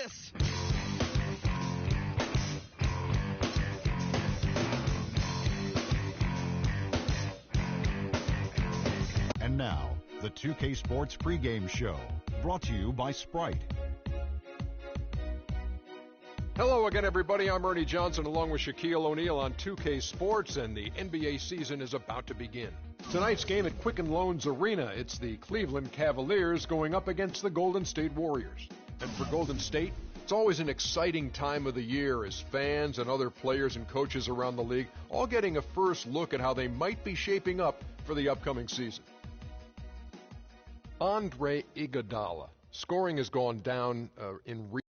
Yes! And now, the 2K Sports pregame show, brought to you by Sprite. Hello again, everybody. I'm Ernie Johnson along with Shaquille O'Neal on 2K Sports, and the NBA season is about to begin. Tonight's game at Quicken Loans Arena, it's the Cleveland Cavaliers going up against the Golden State Warriors. And for Golden State, it's always an exciting time of the year as fans and other players and coaches around the league all getting a first look at how they might be shaping up for the upcoming season. Andre Iguodala. Scoring has gone down in recent.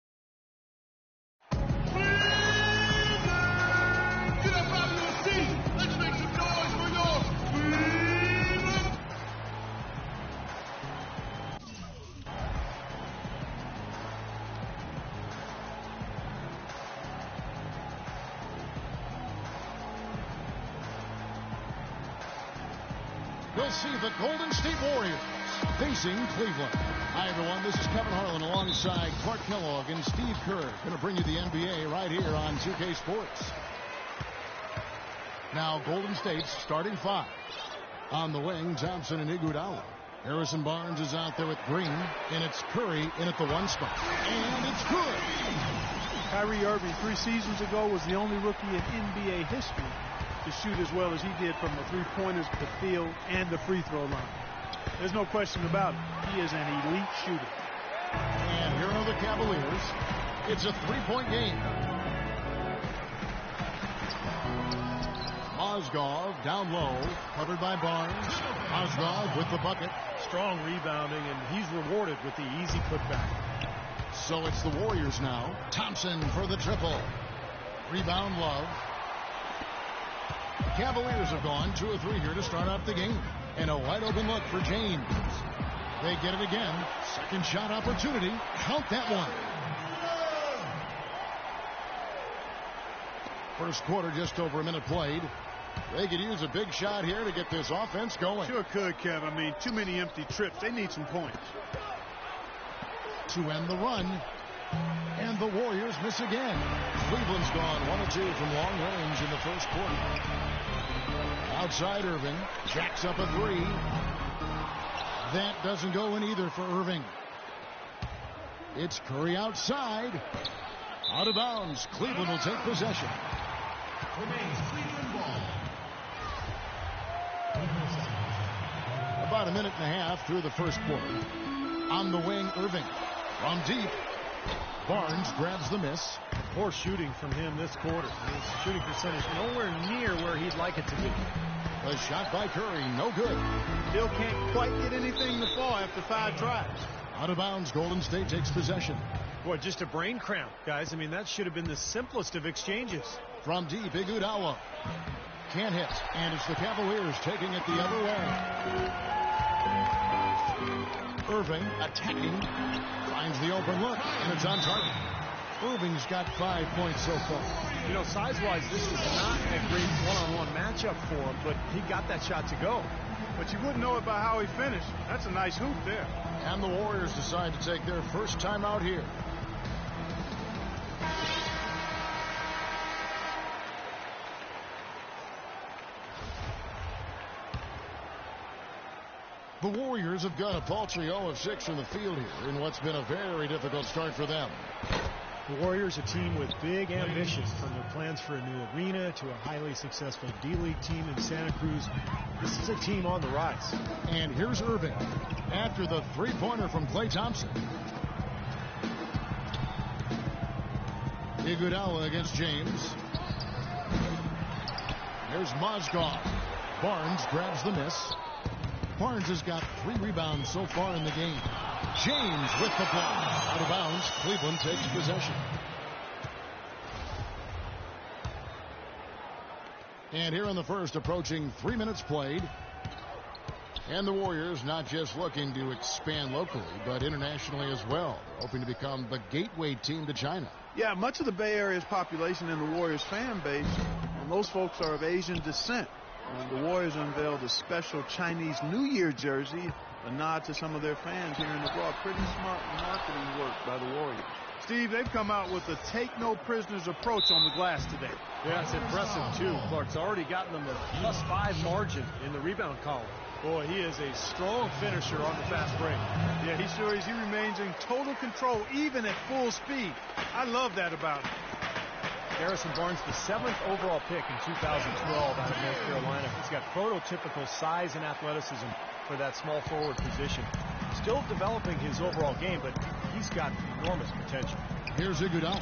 We'll see the Golden State Warriors facing Cleveland. Hi, everyone. This is Kevin Harlan alongside Clark Kellogg and Steve Kerr. Going to bring you the NBA right here on 2K Sports. Now, Golden State's starting five. On the wing, Thompson and Iguodala. Harrison Barnes is out there with Green, and it's Curry in at the one spot. And it's good. Kyrie Irving 3 seasons ago was the only rookie in NBA history to shoot as well as he did from the three-pointers, the field, and the free throw line. There's no question about it. He is an elite shooter. And here are the Cavaliers. It's a three-point game. Mozgov down low, covered by Barnes. Mozgov with the bucket. Strong rebounding, and he's rewarded with the easy putback. So it's the Warriors now. Thompson for the triple. Rebound, Love. Cavaliers have gone 2 of 3 here to start off the game. And a wide open look for James. They get it again. Second shot opportunity. Count that one. First quarter, just over a minute played. They could use a big shot here to get this offense going. Sure could, Kev. I mean, too many empty trips. They need some points. To end the run. And the Warriors miss again. Cleveland's gone 1 of 2 from long range in the first quarter. Outside Irving. Jacks up a 3. That doesn't go in either for Irving. It's Curry outside. Out of bounds. Cleveland will take possession. About a minute and a half through the first quarter. On the wing, Irving. From deep. Barnes grabs the miss. Poor shooting from him this quarter. His shooting percentage nowhere near where he'd like it to be. A shot by Curry, no good. Still can't quite get anything to fall after 5 tries. Out of bounds, Golden State takes possession. Boy, just a brain cramp, guys. I mean, that should have been the simplest of exchanges. From deep, Iguodala. Can't hit, and it's the Cavaliers taking it the other way. Irving attacking. Finds the open look, and it's on target. Irving's got 5 points so far. You know, size-wise, this is not a great one-on-one matchup for him, but he got that shot to go. But you wouldn't know it by how he finished. That's a nice hoop there. And the Warriors decide to take their first time out here. The Warriors have got a paltry 0 of 6 from the field here in what's been a very difficult start for them. The Warriors, a team with big ambitions, from their plans for a new arena to a highly successful D-League team in Santa Cruz. This is a team on the rise. And here's Irving after the three-pointer from Klay Thompson. Iguodala against James. There's Mozgov. Barnes grabs the miss. Barnes has got 3 rebounds so far in the game. James with the block. Out of bounds. Cleveland takes possession. And here in the first, approaching 3 minutes played. And the Warriors not just looking to expand locally, but internationally as well. They're hoping to become the gateway team to China. Yeah, much of the Bay Area's population and the Warriors fan base, and those folks are of Asian descent. And the Warriors unveiled a special Chinese New Year jersey, a nod to some of their fans here in the abroad. Pretty smart marketing work by the Warriors. Steve, they've come out with a take-no-prisoners approach on the glass today. Yeah, it's impressive, too. Clark's already gotten them a +5 margin in the rebound column. Boy, he is a strong finisher on the fast break. Yeah, he sure is. He remains in total control, even at full speed. I love that about him. Harrison Barnes, the 7th overall pick in 2012 out of North Carolina. He's got prototypical size and athleticism for that small forward position. Still developing his overall game, but he's got enormous potential. Here's Iguodala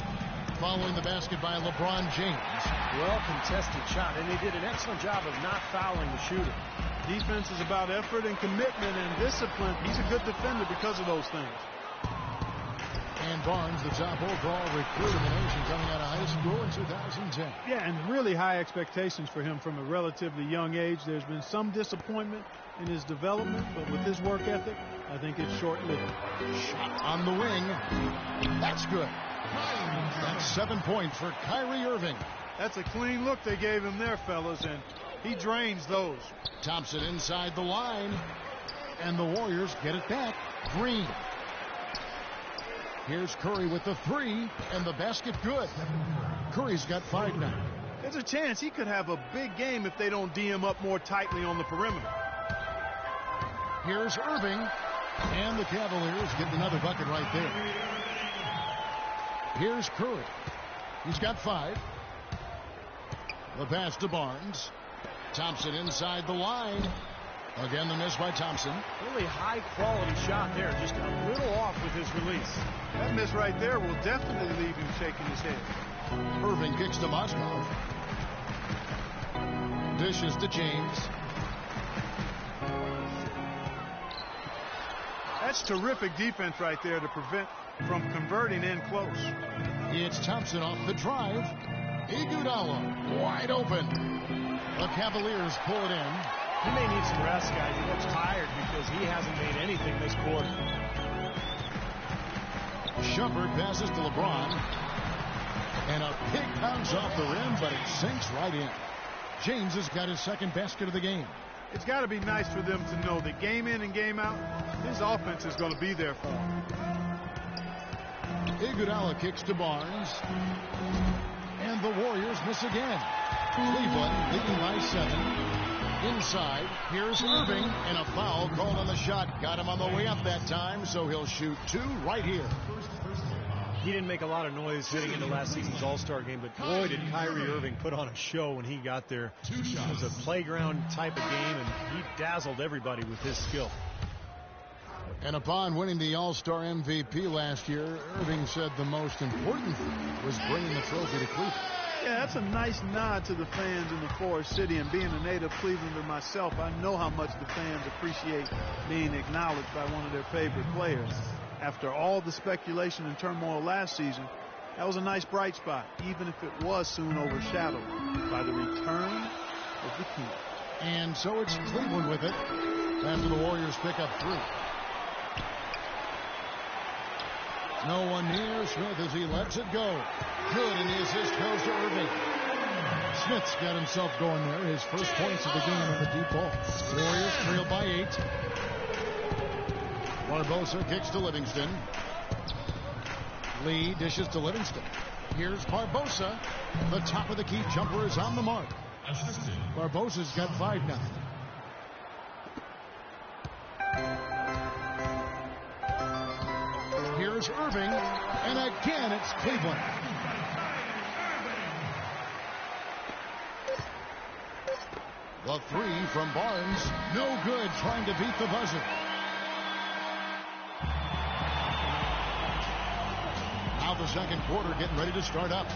following the basket by LeBron James. Well contested shot, and they did an excellent job of not fouling the shooter. Defense is about effort and commitment and discipline. He's a good defender because of those things. And Barnes, the top overall recruit in the nation coming out of high school in 2010. Yeah, and really high expectations for him from a relatively young age. There's been some disappointment in his development, but with his work ethic, I think it's short-lived. Shot on the wing. That's good. That's 7 points for Kyrie Irving. That's a clean look they gave him there, fellas, and he drains those. Thompson inside the line, and the Warriors get it back. Green. Here's Curry with the 3, and the basket good. Curry's got 5 now. There's a chance he could have a big game if they don't D him up more tightly on the perimeter. Here's Irving, and the Cavaliers get another bucket right there. Here's Curry. He's got 5. The pass to Barnes. Thompson inside the line. Again, the miss by Thompson. Really high-quality shot there. Just a little off with his release. That miss right there will definitely leave him shaking his head. Irving kicks to Moskov. Dishes to James. That's terrific defense right there to prevent from converting in close. It's Thompson off the drive. Iguodala wide open. The Cavaliers pull it in. He may need some rest, guys. He looks tired because he hasn't made anything this quarter. Shumpert passes to LeBron. And a big bounce off the rim, but it sinks right in. James has got his second basket of the game. It's got to be nice for them to know that game in and game out, his offense is going to be there for him. Iguodala kicks to Barnes. And the Warriors miss again. Cleveland leading by 7. Inside, here's Irving, and a foul called on the shot. Got him on the way up that time, so he'll shoot 2 right here. He didn't make a lot of noise heading into last season's All-Star game, but boy, did Kyrie Irving put on a show when he got there. It was a playground type of game, and he dazzled everybody with his skill. And upon winning the All-Star MVP last year, Irving said the most important thing was bringing the trophy to Cleveland. Yeah, that's a nice nod to the fans in the Forest City, and being a native Clevelander myself, I know how much the fans appreciate being acknowledged by one of their favorite players. After all the speculation and turmoil last season, that was a nice bright spot, even if it was soon overshadowed by the return of the king. And so it's Cleveland with it after the Warriors pick up 3. No one near Smith as he lets it go. Good, and the assist goes to Irving. Smith's got himself going there. His first points of the game on the deep ball. Warriors trail by 8. Barbosa kicks to Livingston. Lee dishes to Livingston. Here's Barbosa. The top of the key jumper is on the mark. Barbosa's got 5 now. Here's Irving, and again it's Cleveland. The 3 from Barnes, no good, trying to beat the buzzer. Now the second quarter getting ready to start up.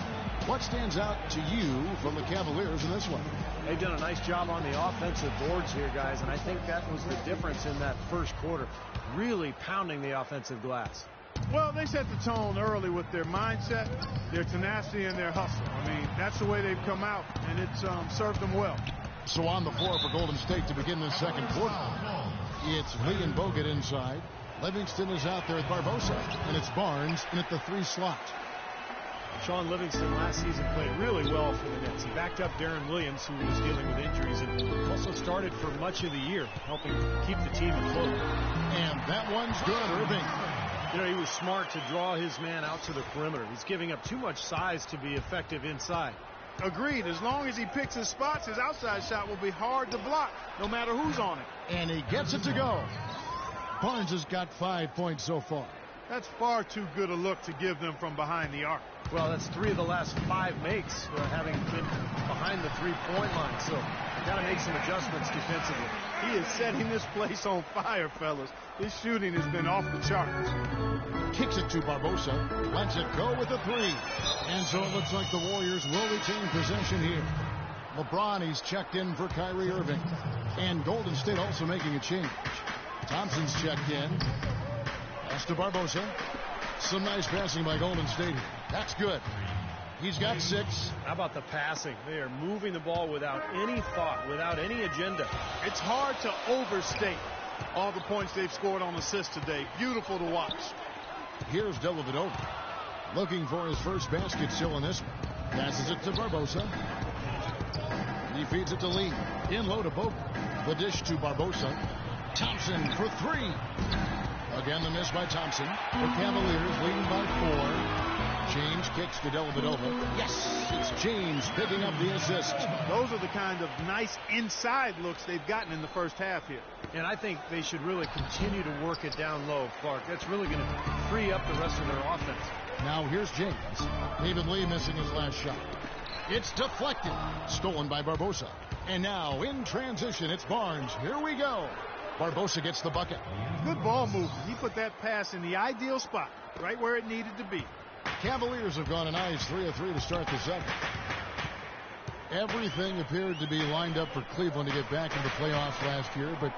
What stands out to you from the Cavaliers in this one? They've done a nice job on the offensive boards here, guys, and I think that was the difference in that first quarter. Really pounding the offensive glass. Well, they set the tone early with their mindset, their tenacity, and their hustle. I mean, that's the way they've come out, and it's served them well. So on the floor for Golden State to begin the second quarter, it's Lee and Bogut inside. Livingston is out there with Barbosa, and it's Barnes in at the 3 slot. Sean Livingston last season played really well for the Nets. He backed up Darren Williams, who was dealing with injuries, and also started for much of the year, helping keep the team afloat. And that one's good. Irving You know, he was smart to draw his man out to the perimeter. He's giving up too much size to be effective inside. Agreed. As long as he picks his spots, his outside shot will be hard to block, no matter who's on it. And he gets it to go. Barnes has got 5 points so far. That's far too good a look to give them from behind the arc. Well, that's 3 of the last 5 makes having been behind the 3-point line. So got to make some adjustments defensively. He is setting this place on fire, fellas. His shooting has been off the charts. Kicks it to Barbosa. Lets it go with the 3. And so it looks like the Warriors will retain possession here. LeBron, he's checked in for Kyrie Irving. And Golden State also making a change. Thompson's checked in. Pass to Barbosa. Some nice passing by Golden State. That's good. He's got 6. How about the passing? They are moving the ball without any thought, without any agenda. It's hard to overstate all the points they've scored on assists today. Beautiful to watch. Here's Dellavedova. Looking for his first basket still in this one. Passes it to Barbosa. He feeds it to Lee. In low to Bogut. The dish to Barbosa. Thompson for 3. Again, the miss by Thompson. The Cavaliers leading by 4. James kicks to Dellavedova. Yes, it's James picking up the assist. Those are the kind of nice inside looks they've gotten in the first half here. And I think they should really continue to work it down low, Clark. That's really going to free up the rest of their offense. Now here's James. David Lee missing his last shot. It's deflected. Stolen by Barbosa. And now in transition, it's Barnes. Here we go. Barbosa gets the bucket. Good ball movement. He put that pass in the ideal spot, right where it needed to be. Cavaliers have gone a nice 3 of 3 to start the second. Everything appeared to be lined up for Cleveland to get back into the playoffs last year, but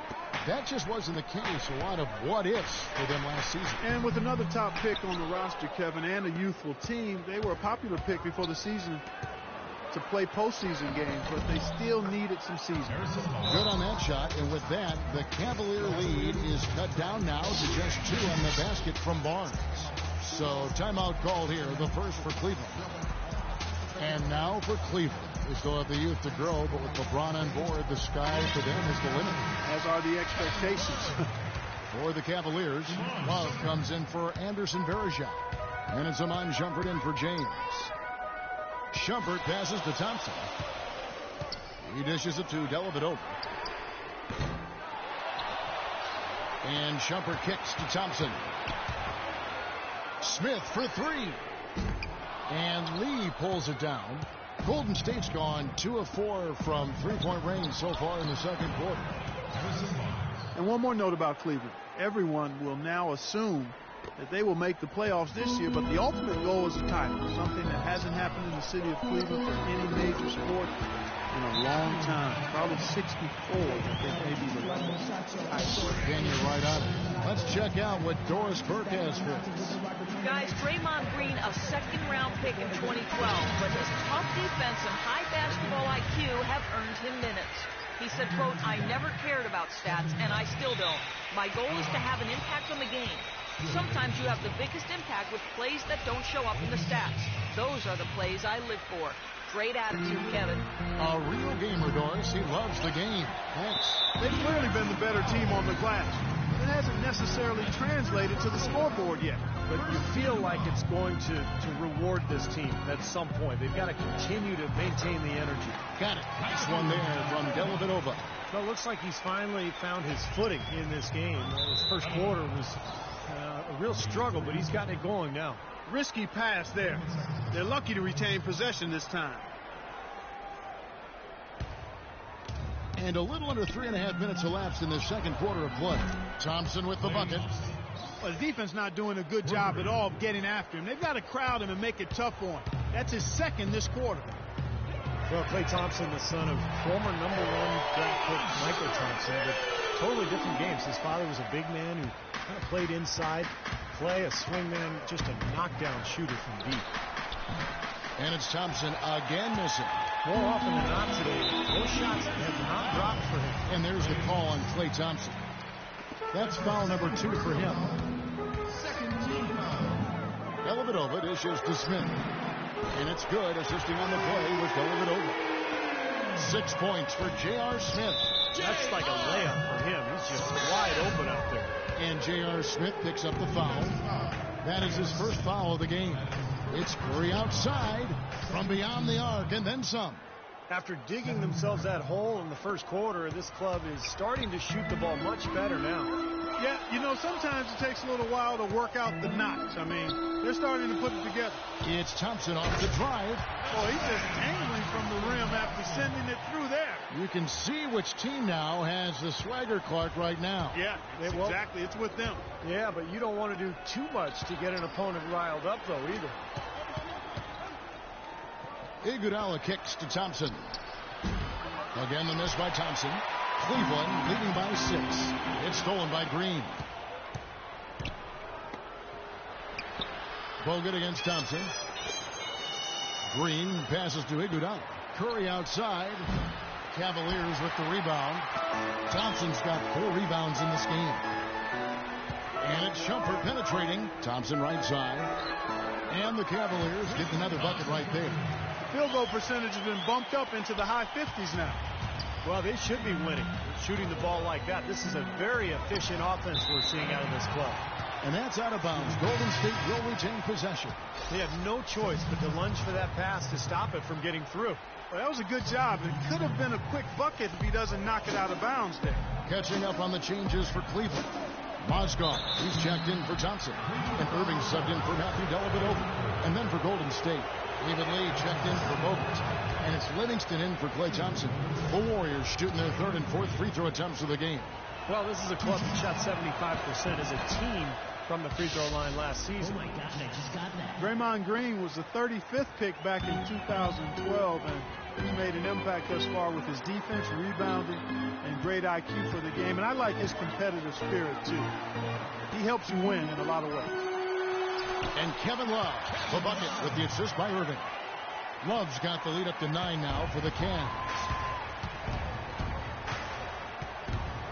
that just wasn't the case. A lot of what-ifs for them last season. And with another top pick on the roster, Kevin, and a youthful team, they were a popular pick before the season to play postseason games, but they still needed some season. Good on that shot, and with that, the Cavalier lead is cut down now to just 2 on the basket from Barnes. So timeout called here, the first for Cleveland. And now for Cleveland. They still have the youth to grow, but with LeBron on board, the sky for them is the limit. As are the expectations. For the Cavaliers, Love comes in for Anderson Varejao. And it's Amon Shumpert in for James. Shumpert passes to Thompson. He dishes it to Dellavedova. And Shumpert kicks to Thompson. Smith for 3. And Lee pulls it down. Golden State's gone 2 of 4 from 3-point range so far in the second quarter. And one more note about Cleveland. Everyone will now assume that they will make the playoffs this year, but the ultimate goal is a title, something that hasn't happened in the city of Cleveland for any major sport in a long time. Probably 64, I think, maybe the last title. Again, you're right on it. Let's check out what Doris Burke has for us. Guys, Draymond Green, a second-round pick in 2012, but his tough defense and high basketball IQ have earned him minutes. He said, quote, "I never cared about stats, and I still don't. My goal is to have an impact on the game. Sometimes you have the biggest impact with plays that don't show up in the stats. Those are the plays I live for." Great attitude, Kevin. A real gamer, Doris. He loves the game. Thanks. They've clearly been the better team on the glass. It hasn't necessarily translated to the scoreboard yet. But you feel like it's going to reward this team at some point. They've got to continue to maintain the energy. Got it. Nice one there from Dellavedova. So it looks like he's finally found his footing in this game. His first quarter was a real struggle, but he's gotten it going now. Risky pass there. They're lucky to retain possession this time. And a little under 3.5 minutes elapsed in the second quarter of play. Thompson with the bucket. Well, the defense not doing a good job at all of getting after him. They've got to crowd him and make it tough on him. That's his second this quarter. Well, Klay Thompson, the son of former #1 draft pick Michael Thompson, but totally different games. His father was a big man who kind of played inside. Klay, a swing man, just a knockdown shooter from deep. And it's Thompson again missing. More often than not today, those shots have not dropped for him. And there's the call on Klay Thompson. That's foul number 2 for him. Dellavedova dishes to Smith. And it's good, assisting on the play with Dellavedova. 6 points for J.R. Smith. That's like a layup for him. He's just wide open out there. And J.R. Smith picks up the foul. That is his first foul of the game. It's Curry outside from beyond the arc and then some. After digging themselves that hole in the first quarter, this club is starting to shoot the ball much better now. Yeah, you know, sometimes it takes a little while to work out the knots. I mean, they're starting to put it together. It's Thompson off the drive. Oh, he's just angling from the rim after sending it through there. You can see which team now has the swagger Clark right now. Yeah, exactly. It's with them. Yeah, but you don't want to do too much to get an opponent riled up, though, either. Iguodala kicks to Thompson. Again, the miss by Thompson. Cleveland leading by 6. It's stolen by Green. Bogut against Thompson. Green passes to Iguodala. Curry outside. Cavaliers with the rebound. Thompson's got 4 rebounds in this game. And it's Shumpert penetrating. Thompson right side. And the Cavaliers get another bucket right there. The field goal percentage has been bumped up into the high 50s now. Well, they should be winning. Shooting the ball like that. This is a very efficient offense we're seeing out of this club. And that's out of bounds. Golden State will retain possession. They have no choice but to lunge for that pass to stop it from getting through. Well, that was a good job. It could have been a quick bucket if he doesn't knock it out of bounds there. Catching up on the changes for Cleveland. Mozgov, he's checked in for Thompson. And Irving subbed in for Matthew Dellavedova. And then for Golden State, David Lee checked in for Bogut. And it's Livingston in for Klay Thompson. The Warriors shooting their 3rd and 4th free throw attempts of the game. Well, this is a club that shot 75% as a team from the free throw line last season. Oh my gosh, I just got that. Draymond Green was the 35th pick back in 2012, and he's made an impact thus far with his defense, rebounding, and great IQ for the game. And I like his competitive spirit, too. He helps you win in a lot of ways. And Kevin Love, the bucket with the assist by Irving. Love's got the lead up to 9 now for the Cavs.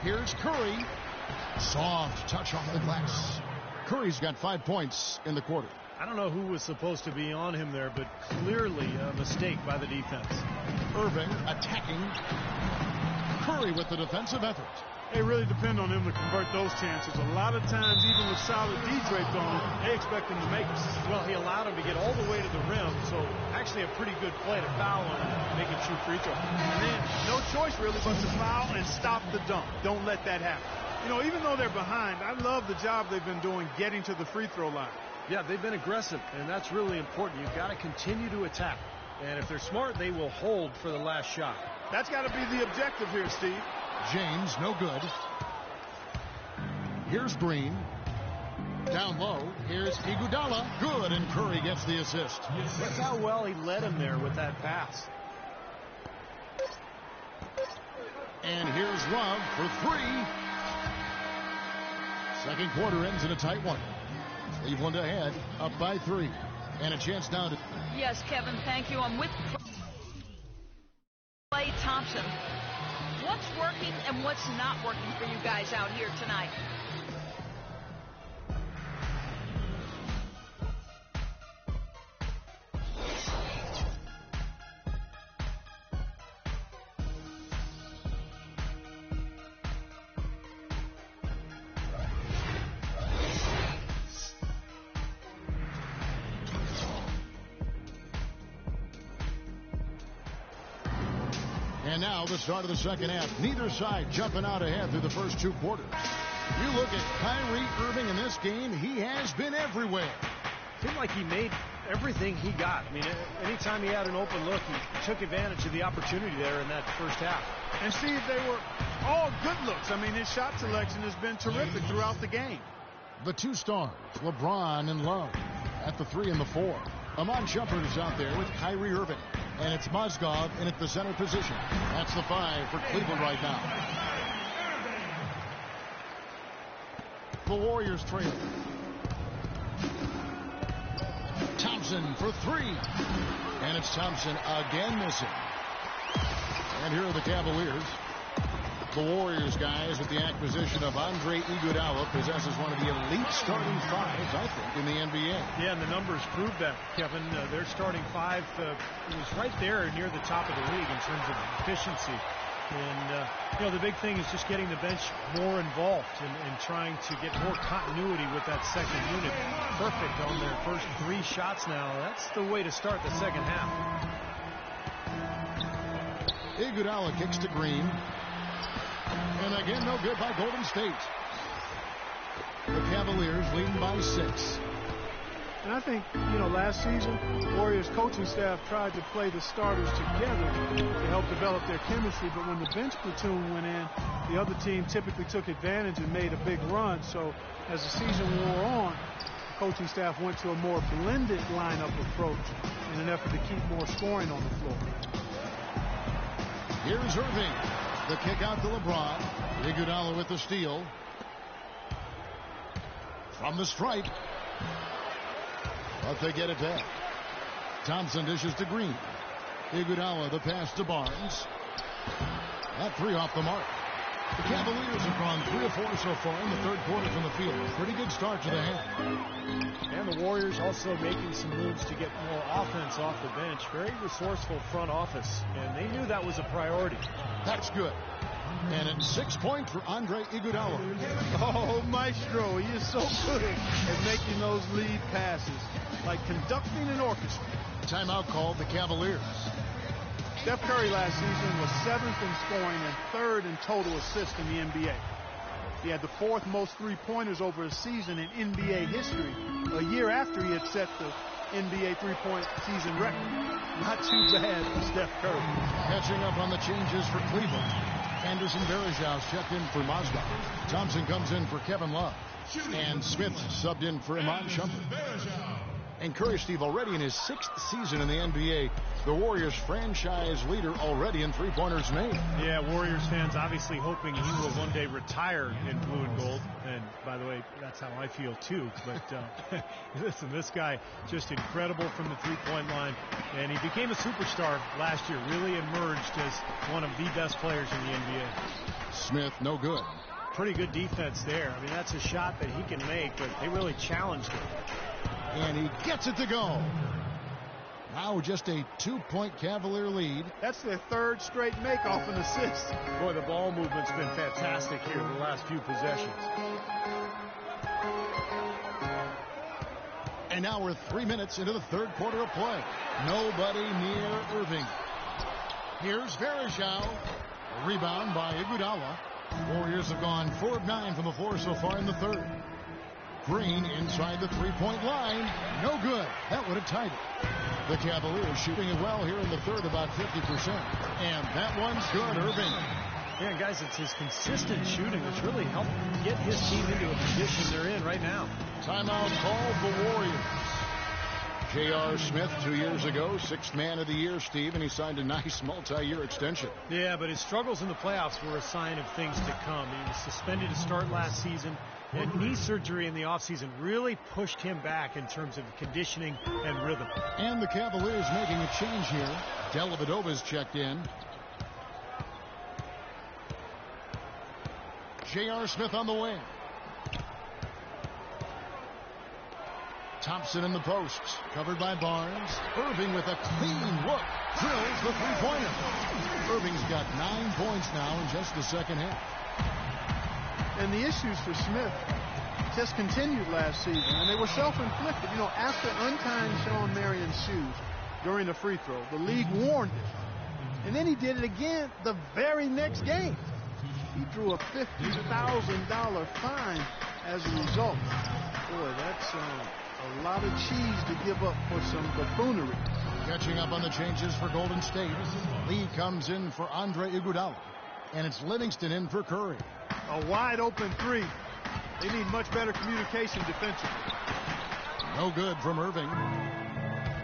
Here's Curry. Soft touch off the glass. Curry's got 5 points in the quarter. I don't know who was supposed to be on him there, but clearly a mistake by the defense. Irving attacking. Curry with the defensive effort. They really depend on him to convert those chances. A lot of times, even with solid D draped on him, they expect him to make it. Well, he allowed him to get all the way to the rim, so actually a pretty good play to foul on him and make him shoot free throw. And then no choice really but to foul and stop the dunk. Don't let that happen. You know, even though they're behind, I love the job they've been doing getting to the free throw line. Yeah, they've been aggressive, and that's really important. You've got to continue to attack. And if they're smart, they will hold for the last shot. That's got to be the objective here, Steve. James, no good. Here's Green. Down low. Here's Iguodala. Good, and Curry gets the assist. Look how well he led him there with that pass. And here's Love for 3. Second quarter ends in a tight one. Cleveland ahead, up by 3. And a chance now to... Yes, Kevin, thank you. I'm with Klay Thompson. What's working and what's not working for you guys out here tonight? And now the start of the second half. Neither side jumping out ahead through the first 2 quarters. You look at Kyrie Irving in this game, he has been everywhere. Seemed like he made everything he got. I mean, anytime he had an open look, he took advantage of the opportunity there in that first half. And Steve, they were all good looks. I mean, his shot selection has been terrific throughout the game. The 2 stars, LeBron and Love, at the 3 and the 4. Amon Shumpert is out there with Kyrie Irving. And it's Mozgov in at the center position. That's the 5 for Cleveland right now. The Warriors trail. Thompson for 3. And it's Thompson again missing. And here are the Cavaliers. The Warriors, guys, with the acquisition of Andre Iguodala, possesses one of the elite starting 5s, I think, in the NBA. Yeah, and the numbers prove that, Kevin. Their starting 5 was right there near the top of the league in terms of efficiency. And, you know, the big thing is just getting the bench more involved and trying to get more continuity with that second unit. Perfect on their first 3 shots now. That's the way to start the second half. Iguodala kicks to Green. And again, no good by Golden State. The Cavaliers leading by 6. And I think, you know, last season, Warriors coaching staff tried to play the starters together to help develop their chemistry. But when the bench platoon went in, the other team typically took advantage and made a big run. So as the season wore on, the coaching staff went to a more blended lineup approach in an effort to keep more scoring on the floor. Here's Irving. The kick out to LeBron. Iguodala with the steal. From the stripe. But they get it back. Thompson dishes to Green. Iguodala the pass to Barnes. That 3 off the mark. The Cavaliers have gone 3 of 4 so far in the third quarter from the field. Pretty good start to the half. And the Warriors also making some moves to get more offense off the bench. Very resourceful front office, and they knew that was a priority. That's good. And it's 6 points for Andre Iguodala. Oh, Maestro, he is so good at making those lead passes, like conducting an orchestra. Timeout called the Cavaliers. Steph Curry last season was 7th in scoring and 3rd in total assists in the NBA. He had the 4th most three-pointers over a season in NBA history, a year after he had set the NBA three-point season record. Not too bad for Steph Curry. Catching up on the changes for Cleveland. Anderson Varejao checked in for Mozgov. Thompson comes in for Kevin Love. And Smith subbed in for Iman Shumpert. And Curry, Steve, already in his 6th season in the NBA, the Warriors franchise leader already in three-pointers made. Yeah, Warriors fans obviously hoping he will one day retire in blue and gold. And by the way, that's how I feel too. But listen, this guy just incredible from the three-point line. And he became a superstar last year, really emerged as one of the best players in the NBA. Smith, no good. Pretty good defense there. I mean, that's a shot that he can make, but they really challenged him. And he gets it to go. Now just a 2-point Cavalier lead. That's their 3rd straight make off an assist. Boy, the ball movement's been fantastic here the last few possessions. And now we're 3 minutes into the third quarter of play. Nobody near Irving. Here's Varejao. A rebound by Iguodala. Warriors have gone 4 of 9 from the floor so far in the third. Green inside the three-point line. No good. That would have tied it. The Cavaliers shooting it well here in the third, about 50%. And that one's good, Irving. Yeah, guys, it's his consistent shooting that's really helped get his team into a position they're in right now. Timeout called the Warriors. J.R. Smith 2 years ago, 6th man of the year, Steve, and he signed a nice multi-year extension. Yeah, but his struggles in the playoffs were a sign of things to come. He was suspended to start last season, and knee surgery in the offseason really pushed him back in terms of conditioning and rhythm. And the Cavaliers making a change here. Dellavedova's checked in. J.R. Smith on the wing. Thompson in the post, covered by Barnes. Irving with a clean look, drills the three-pointer. Irving's got 9 points now in just the second half. And the issues for Smith just continued last season, and they were self-inflicted. You know, after untying Sean Marion's shoes during the free throw, the league warned him. And then he did it again the very next game. He drew a $50,000 fine as a result. Boy, that's a lot of cheese to give up for some buffoonery. Catching up on the changes for Golden State. Lee comes in for Andre Iguodala. And it's Livingston in for Curry. A wide open 3. They need much better communication defensively. No good from Irving.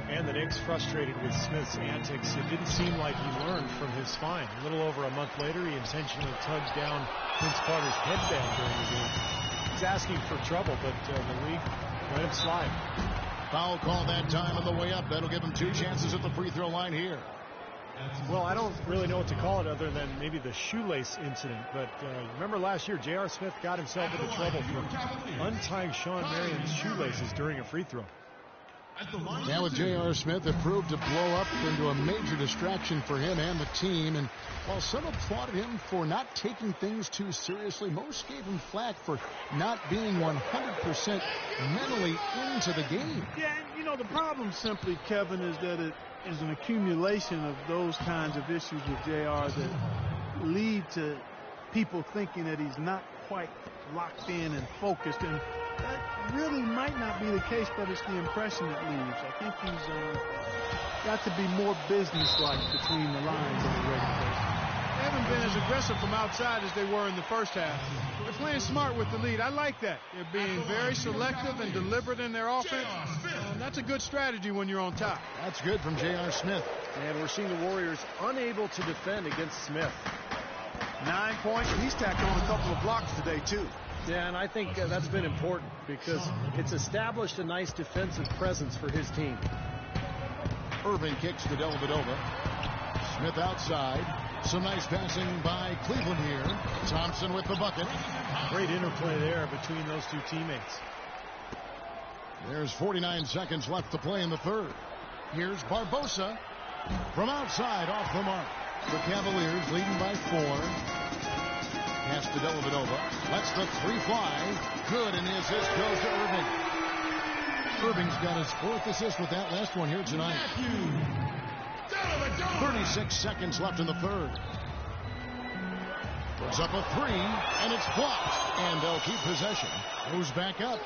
And the Knicks frustrated with Smith's antics. It didn't seem like he learned from his spine. A little over a month later, he intentionally tugged down Vince Carter's headband during the game. He's asking for trouble, but the league let him slide. Foul call that time on the way up. That'll give him 2 chances at the free throw line here. Well, I don't really know what to call it other than maybe the shoelace incident. But remember last year, J.R. Smith got himself into trouble for untying Sean Marion's shoelaces during a free throw. Now with J.R. Smith, it proved to blow up into a major distraction for him and the team. And while some applauded him for not taking things too seriously, most gave him flack for not being 100% mentally into the game. Yeah, and you know, the problem simply, Kevin, is that it is an accumulation of those kinds of issues with J.R. that lead to people thinking that he's not quite locked in and focused. And that really might not be the case, but it's the impression it leaves. I think he's got to be more businesslike between the lines of the regular season. They haven't been as aggressive from outside as they were in the first half. They're playing smart with the lead. I like that. They're being very selective and deliberate in their offense. And that's a good strategy when you're on top. That's good from J.R. Smith. And we're seeing the Warriors unable to defend against Smith. 9 points, and he's tacked on a couple of blocks today, too. Yeah, and I think that's been important because it's established a nice defensive presence for his team. Irving kicks to Dellavedova. Smith outside. Some nice passing by Cleveland here. Thompson with the bucket. Great interplay there between those two teammates. There's 49 seconds left to play in the third. Here's Barbosa from outside off the mark. The Cavaliers leading by 4. Pass to Dellavedova. Lets the three fly. Good, and the assist goes to Irving. Irving's got his 4th assist with that last one here tonight. 36 seconds left in the third. Puts up a 3, and it's blocked. And they'll keep possession. Goes back up.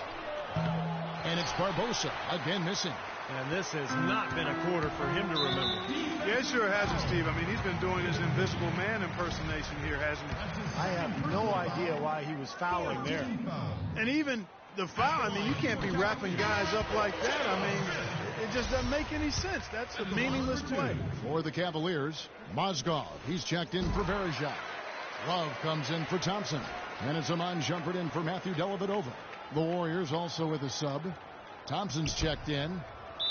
And it's Barbosa again missing. And this has not been a quarter for him to remember. Yeah, it sure hasn't, Steve. I mean, he's been doing his invisible man impersonation here, hasn't he? I have no idea why he was fouling there. And even the foul, I mean, you can't be wrapping guys up like that. I mean, it just doesn't make any sense. That's a meaningless play. For the Cavaliers, Mozgov. He's checked in for Berejak. Love comes in for Thompson. And it's Amon Shumpert in for Matthew Dellavedova. The Warriors also with a sub. Thompson's checked in.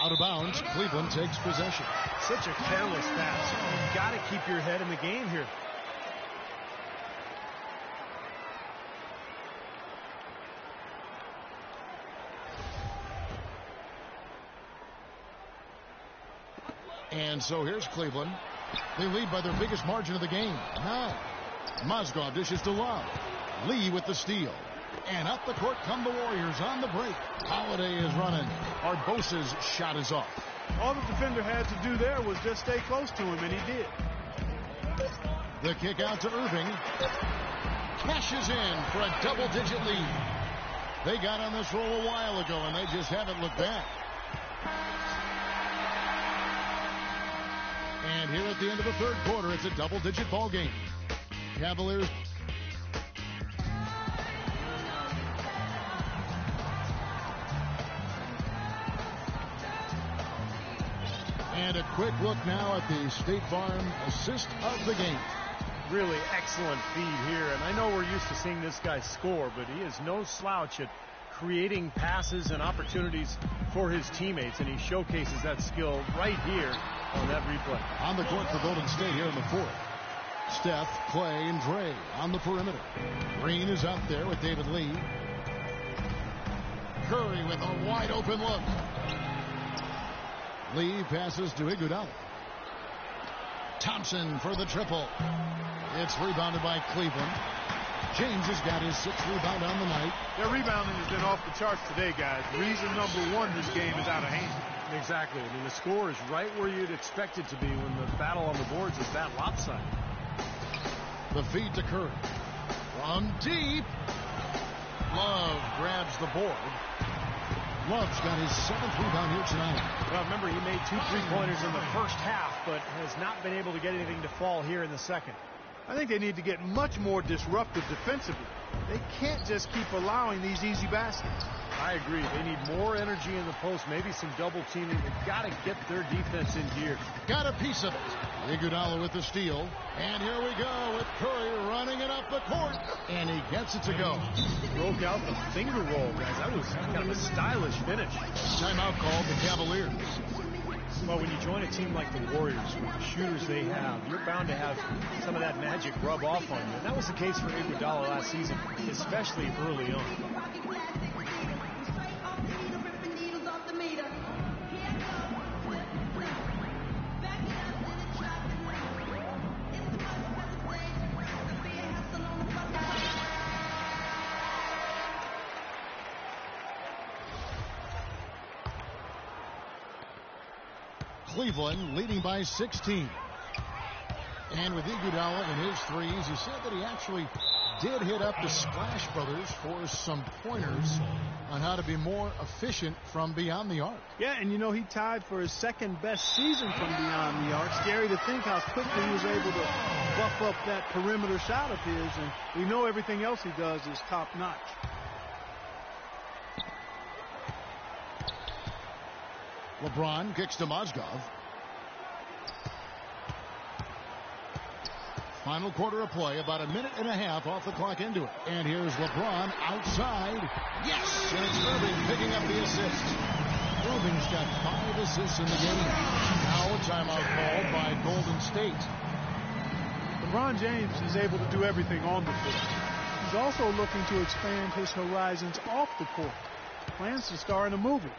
Out of bounds. Cleveland takes possession. Such a careless pass. You've got to keep your head in the game here. And so here's Cleveland. They lead by their biggest margin of the game, 9. Mozgov dishes to Love. Lee with the steal. And up the court come the Warriors on the break. Holiday is running. Barbosa's shot is off. All the defender had to do there was just stay close to him, and he did. The kick out to Irving. Cashes in for a double-digit lead. They got on this roll a while ago, and they just haven't looked back. And here at the end of the third quarter, it's a double-digit ball game. Cavaliers. And a quick look now at the State Farm assist of the game. Really excellent feed here. And I know we're used to seeing this guy score, but he is no slouch at creating passes and opportunities for his teammates. And he showcases that skill right here on that replay. On the court for Golden State here in the fourth. Steph, Clay, and Dre on the perimeter. Green is out there with David Lee. Curry with a wide open look. Lee passes to Iguodala. Thompson for the triple. It's rebounded by Cleveland. James has got his 6th rebound on the night. Their rebounding has been off the charts today, guys. Reason number 1, this game is out of hand. Exactly. I mean, the score is right where you'd expect it to be when the battle on the boards is that lopsided. The feed to Curry. From deep. Love grabs the board. Love's got his 7th rebound here tonight. Well, remember, he made 2 3-pointers in the first half, but has not been able to get anything to fall here in the second. I think they need to get much more disruptive defensively. They can't just keep allowing these easy baskets. I agree. They need more energy in the post, maybe some double teaming. They've got to get their defense in gear. Got a piece of it. Iguodala with the steal. And here we go with Curry running it up the court. And he gets it to go. Broke out the finger roll, guys. That was kind of a stylish finish. Timeout called the Cavaliers. Well, when you join a team like the Warriors, with the shooters they have, you're bound to have some of that magic rub off on you. And that was the case for Iguodala last season, especially early on. Cleveland leading by 16. And with Iguodala in his threes, he said that he actually did hit up the Splash Brothers for some pointers on how to be more efficient from beyond the arc. Yeah, and you know, he tied for his second best season from beyond the arc. Scary to think how quickly he was able to buff up that perimeter shot of his, and we know everything else he does is top-notch. LeBron kicks to Mozgov. Final quarter of play, about a minute and a half off the clock into it. And here's LeBron outside. Yes! And it's Irving picking up the assist. Irving's got 5 assists in the game. Now a timeout called by Golden State. LeBron James is able to do everything on the court. He's also looking to expand his horizons off the court. Plans to star in a movie.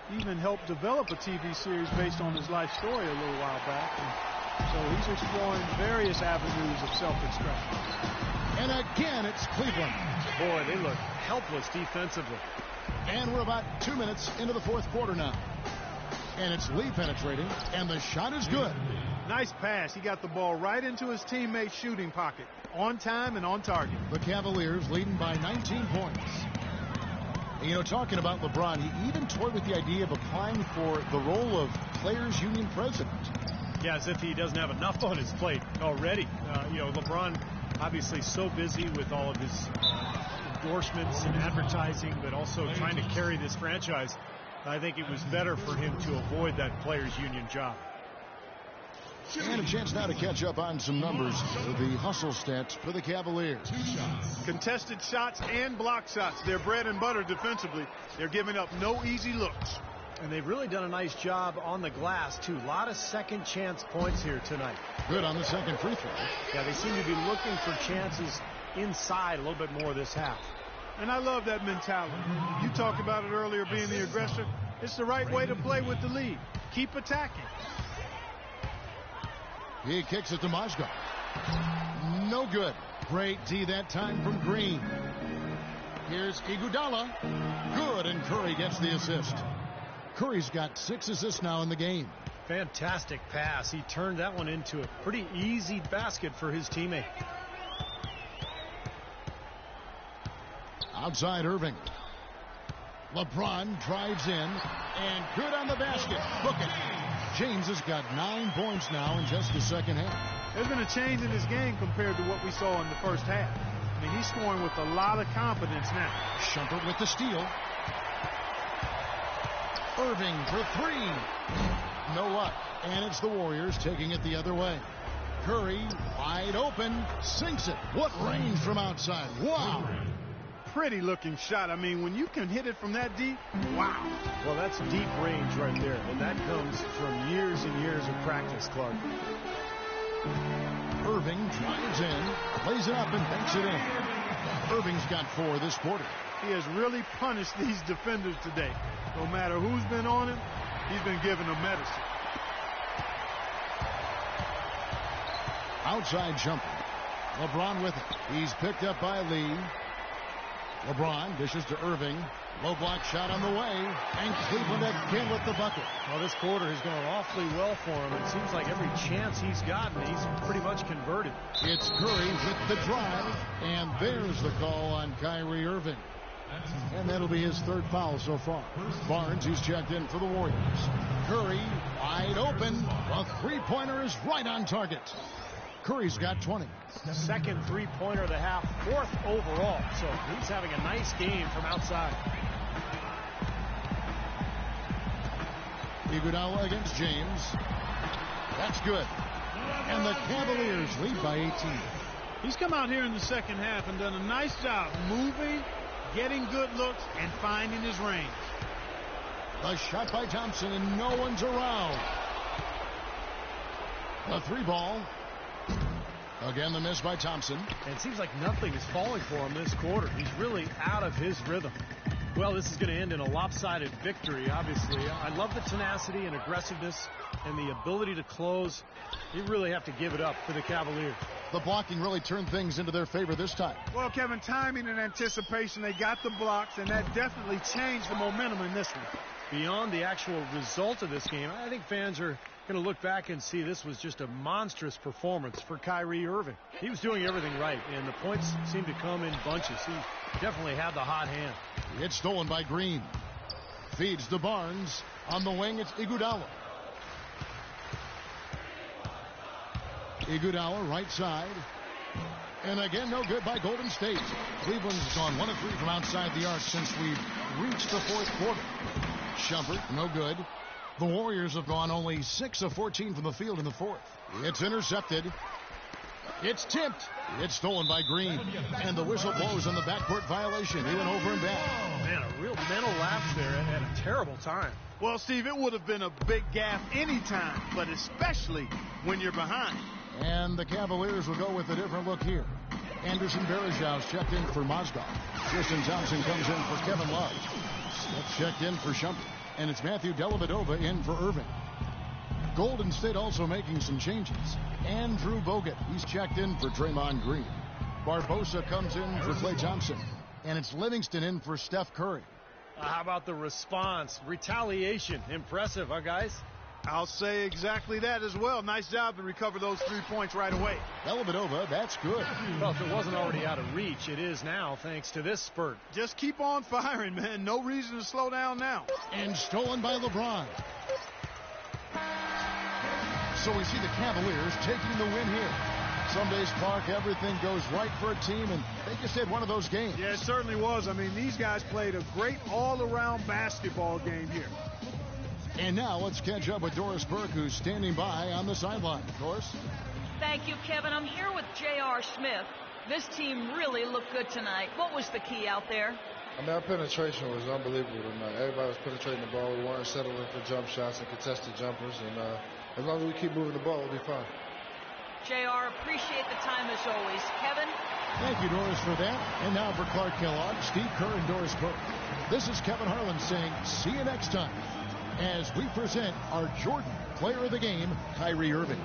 He even helped develop a TV series based on his life story a little while back. So he's exploring various avenues of self-expression. And again, it's Cleveland. Boy, they look helpless defensively. And we're about 2 minutes into the fourth quarter now. And it's Lee penetrating, and the shot is good. Nice pass. He got the ball right into his teammate's shooting pocket. On time and on target. The Cavaliers leading by 19 points. And, you know, talking about LeBron, he even toyed with the idea of applying for the role of Players Union president. Yeah, as if he doesn't have enough on his plate already. You know, LeBron obviously so busy with all of his endorsements and advertising, but also trying to carry this franchise. I think it was better for him to avoid that Players Union job. And a chance now to catch up on some numbers. The hustle stats for the Cavaliers. Contested shots and block shots. They're bread and butter defensively. They're giving up no easy looks. And they've really done a nice job on the glass, too. A lot of second chance points here tonight. Good on the second free throw. Yeah, they seem to be looking for chances inside a little bit more this half. And I love that mentality. You talked about it earlier, being the aggressor. It's the right way to play with the lead. Keep attacking. He kicks it to Mozgov. No good. Great D that time from Green. Here's Iguodala. Good, and Curry gets the assist. Curry's got 6 assists now in the game. Fantastic pass. He turned that one into a pretty easy basket for his teammate. Outside Irving. LeBron drives in, and good on the basket. Look it. James has got 9 points now in just the second half. There's been a change in his game compared to what we saw in the first half. I mean, he's scoring with a lot of confidence now. Shumpert with the steal. Irving for 3. No luck. And it's the Warriors taking it the other way. Curry wide open. Sinks it. What range from outside. Wow. Pretty looking shot. I mean, when you can hit it from that deep, wow. Well, that's deep range right there. And that comes from years and years of practice, Clark. Irving drives in, lays it up, and banks it in. Irving's got 4 this quarter. He has really punished these defenders today. No matter who's been on him, he's been giving them medicine. Outside jumper. LeBron with it. He's picked up by Lee. LeBron dishes to Irving. Low block shot on the way. And Cleveland again with the bucket. Well, this quarter has gone awfully well for him. It seems like every chance he's gotten, he's pretty much converted. It's Curry with the drive. And there's the call on Kyrie Irving. And that'll be his 3rd foul so far. Barnes, who's checked in for the Warriors. Curry wide open. A 3-pointer is right on target. Curry's got 20. Second 3-pointer of the half, 4th overall. So he's having a nice game from outside. Iguodala against James. That's good. And the Cavaliers lead by 18. He's come out here in the second half and done a nice job moving, getting good looks, and finding his range. A shot by Thompson, and no one's around. The 3-ball. Again, the miss by Thompson. And it seems like nothing is falling for him this quarter. He's really out of his rhythm. Well, this is going to end in a lopsided victory, obviously. I love the tenacity and aggressiveness and the ability to close. You really have to give it up for the Cavaliers. The blocking really turned things into their favor this time. Well, Kevin, timing and anticipation, they got the blocks, and that definitely changed the momentum in this one. beyond the actual result of this game, I think fans are going to look back and see this was just a monstrous performance for Kyrie Irving. He was doing everything right, and the points seemed to come in bunches. He definitely had the hot hand. It's stolen by Green. Feeds to Barnes. On the wing, it's Iguodala. Iguodala, right side. And again, no good by Golden State. Cleveland's gone 1 of 3 from outside the arc since we've reached the fourth quarter. Shumpert, no good. The Warriors have gone only 6 of 14 from the field in the fourth. It's intercepted. It's tipped. It's stolen by Green. And the whistle blows on the backcourt violation. He went over and back. Oh, man, a real mental lapse there at a terrible time. Well, Steve, it would have been a big gaffe any time, but especially when you're behind. And the Cavaliers will go with a different look here. Anderson Varejão's checked in for Mozgov. Tristan Thompson comes in for Kevin Love. Smith checked in for Shumpert. And it's Matthew Dellavedova in for Irving. Golden State also making some changes. Andrew Bogut, he's checked in for Draymond Green. Barbosa comes in for Klay Thompson. And it's Livingston in for Steph Curry. How about the response? Retaliation. Impressive, huh, guys? I'll say exactly that as well. Nice job to recover those 3 points right away. Dellavedova, that's good. Well, if it wasn't already out of reach, it is now thanks to this spurt. Just keep on firing, man. No reason to slow down now. And stolen by LeBron. So we see the Cavaliers taking the win here. Some days, Clark, everything goes right for a team, and they just had one of those games. Yeah, it certainly was. I mean, these guys played a great all-around basketball game here. And now let's catch up with Doris Burke, who's standing by on the sideline. Doris? Thank you, Kevin. I'm here with J.R. Smith. This team really looked good tonight. What was the key out there? I mean, our penetration was unbelievable tonight. Everybody was penetrating the ball. We weren't settling for jump shots and contested jumpers. And as long as we keep moving the ball, we'll be fine. J.R., appreciate the time as always. Kevin? Thank you, Doris, for that. And now for Clark Kellogg, Steve Kerr, and Doris Burke. This is Kevin Harlan saying, see you next time, as we present our Jordan Player of the Game, Kyrie Irving.